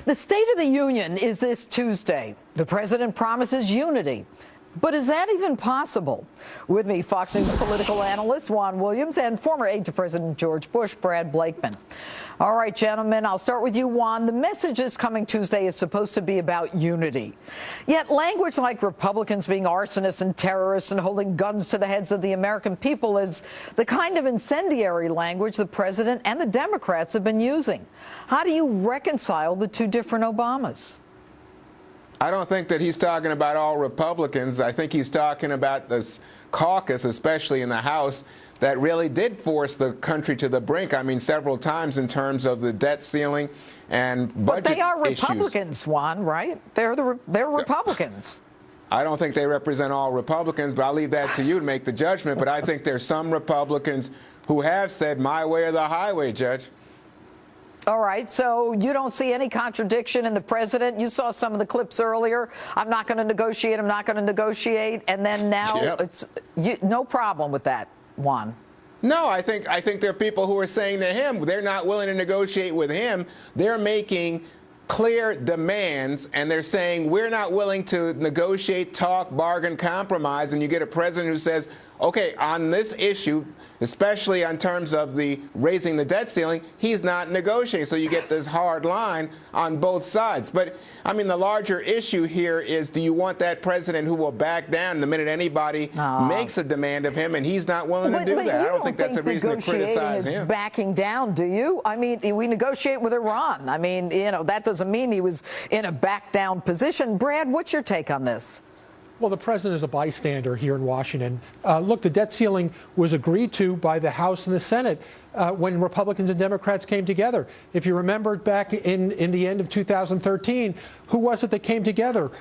The State of the Union is this Tuesday. The president promises unity. But is that even possible? With me, Fox News political analyst Juan Williams and former aide to President George Bush, Brad Blakeman. All right, gentlemen, I'll start with you, Juan. The message this coming Tuesday is supposed to be about unity. Yet language like Republicans being arsonists and terrorists and holding guns to the heads of the American people is the kind of incendiary language the president and the Democrats have been using. How do you reconcile the two different Obamas? I don't think that he's talking about all Republicans. I think he's talking about this caucus, especially in the House, that really did force the country to the brink. I mean, several times in terms of the debt ceiling and budget issues. But they are Republicans, Juan, right? They're Republicans. I don't think they represent all Republicans, but I'll leave that to you to make the judgment. But I think there's some Republicans who have said my way or the highway, Judge. All right, so you don't see any contradiction in the president. You saw some of the clips earlier. I'm not going to negotiate. I'm not going to negotiate. And then now it's no problem with that, Juan. No, I think there are people who are saying to him they're not willing to negotiate with him. They're making clear demands, and they're saying we're not willing to negotiate, talk, bargain, compromise. And you get a president who says, okay, on this issue, especially in terms of the raising the debt ceiling, he's not negotiating. So you get this hard line on both sides. But, I mean, the larger issue here is, do you want that president who will back down the minute anybody makes a demand of him, and he's not willing to do that? I don't think that's a reason to criticize him. Backing down, do you? I mean, we negotiate with Iran. I mean, you know, that doesn't mean he was in a back-down position. Brad, what's your take on this? Well, the president is a bystander here in Washington. Look, the debt ceiling was agreed to by the House and the Senate when Republicans and Democrats came together. If you remember back in the end of 2013, who was it that came together?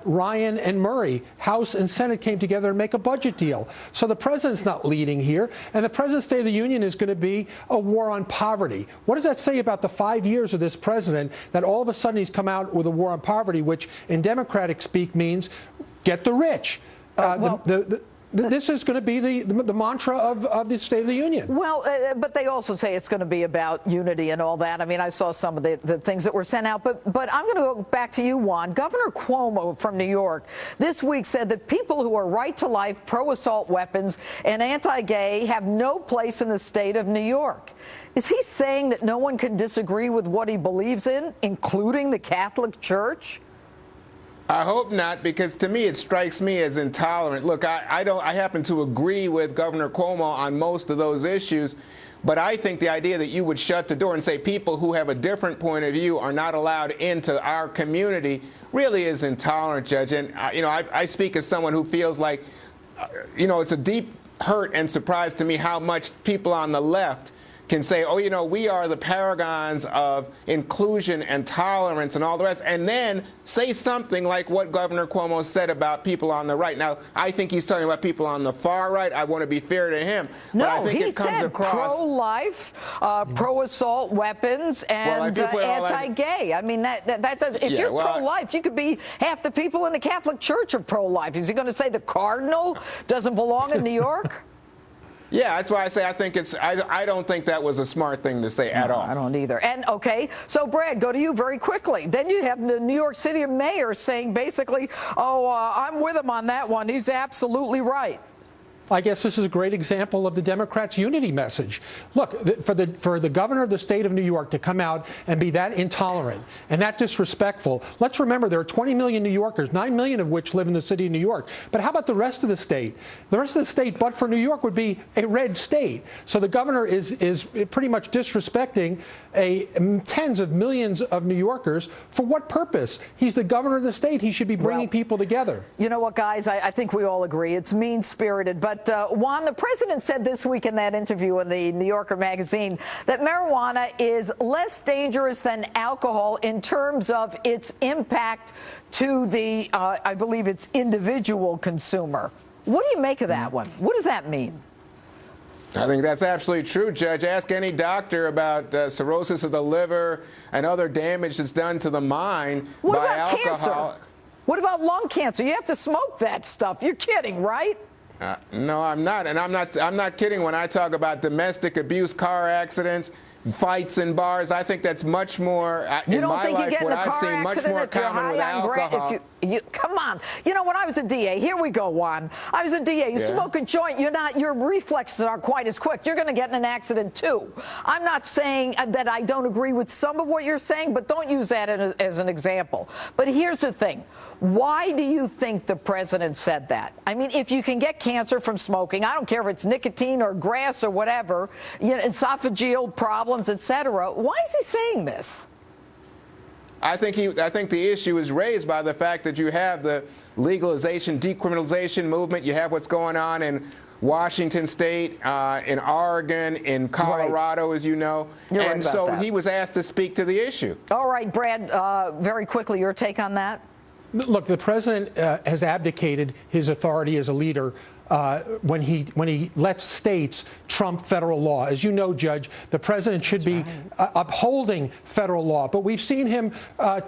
Ryan and Murray. House and Senate came together to make a budget deal. So the president's not leading here. And the president's State of the Union is going to be a war on poverty. What does that say about the 5 years of this president, that all of a sudden he's come out with a war on poverty, which in Democratic speak means get the rich. This is going to be the mantra of the State of the Union. Well, but they also say it's going to be about unity and all that. I mean, I saw some of the things that were sent out. But I'm going to go back to you, Juan. Governor Cuomo from New York this week said that people who are right to life, pro-assault weapons, and anti-gay have no place in the state of New York. Is he saying that no one can disagree with what he believes in, including the Catholic Church? I hope not, because to me it strikes me as intolerant. Look, I happen to agree with Governor Cuomo on most of those issues, but I think the idea that you would shut the door and say people who have a different point of view are not allowed into our community really is intolerant, Judge. And I speak as someone who feels like, it's a deep hurt and surprise to me how much people on the left can say, oh, we are the paragons of inclusion and tolerance and all the rest, and then say something like what Governor Cuomo said about people on the right. Now, I think he's talking about people on the far right. I want to be fair to him. No, but I think he it comes said across pro-life, pro-assault weapons, and anti-gay. I mean, that does. If you're pro-life, you could be half the people in the Catholic Church are pro-life. Is he going to say the cardinal doesn't belong in New York? Yeah, that's why I say I don't think that was a smart thing to say at all. I don't either. And, okay, so, Brad, go to you very quickly. Then you have the New York City mayor saying basically, I'm with him on that one. He's absolutely right. I guess this is a great example of the Democrats' unity message. Look, for the governor of the state of New York to come out and be that intolerant and that disrespectful, let's remember there are 20 million New Yorkers, 9 million of which live in the city of New York. But how about the rest of the state? The rest of the state, but for New York, would be a red state. So the governor is pretty much disrespecting tens of millions of New Yorkers. For what purpose? He's the governor of the state. He should be bringing people together. You know what, guys? I think we all agree. It's mean-spirited. But Juan, the president said this week in that interview in the New Yorker magazine that marijuana is less dangerous than alcohol in terms of its impact to the, I believe it's individual consumer. What do you make of that one? What does that mean? I think that's absolutely true, Judge. Ask any doctor about cirrhosis of the liver and other damage that's done to the mind by alcohol. Cancer? What about lung cancer? You have to smoke that stuff. You're kidding, right? No, I'm not. And I'm not kidding when I talk about domestic abuse, car accidents, fights in bars. I think that's much more, in my life, what I've seen, much more common with alcohol. Come on. You know, when I was a DA, here we go, Juan. I was a DA. You smoke a joint, your reflexes aren't quite as quick. You're going to get in an accident, too. I'm not saying that I don't agree with some of what you're saying, but don't use that as an example. But here's the thing. Why do you think the president said that? I mean, if you can get cancer from smoking, I don't care if it's nicotine or grass or whatever, esophageal problems, et cetera. Why is he saying this? I think the issue is raised by the fact that you have the legalization, decriminalization movement. You have what's going on in Washington State, in Oregon, in Colorado, as you know. And so he was asked to speak to the issue. All right, Brad, very quickly, your take on that? Look, the president has abdicated his authority as a leader when he lets states trump federal law. As you know, Judge, the president should be upholding federal law. But we've seen him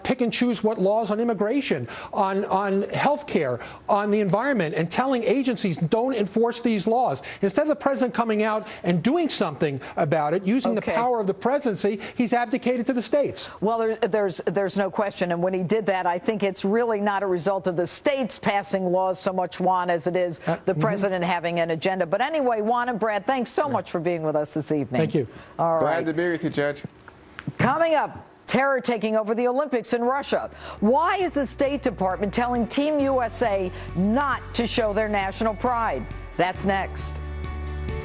pick and choose what laws on immigration, on health care, on the environment, and telling agencies don't enforce these laws. Instead of the president coming out and doing something about it, using the power of the presidency, he's abdicated to the states. Well, there's no question. And when he did that, I think it's really not a result of the states passing laws so much, Juan, as it is the president having an agenda. But anyway, Juan and Brad, thanks so much for being with us this evening. Thank you. All right. Glad to be with you, Judge. Coming up, terror taking over the Olympics in Russia. Why is the State Department telling Team USA not to show their national pride? That's next.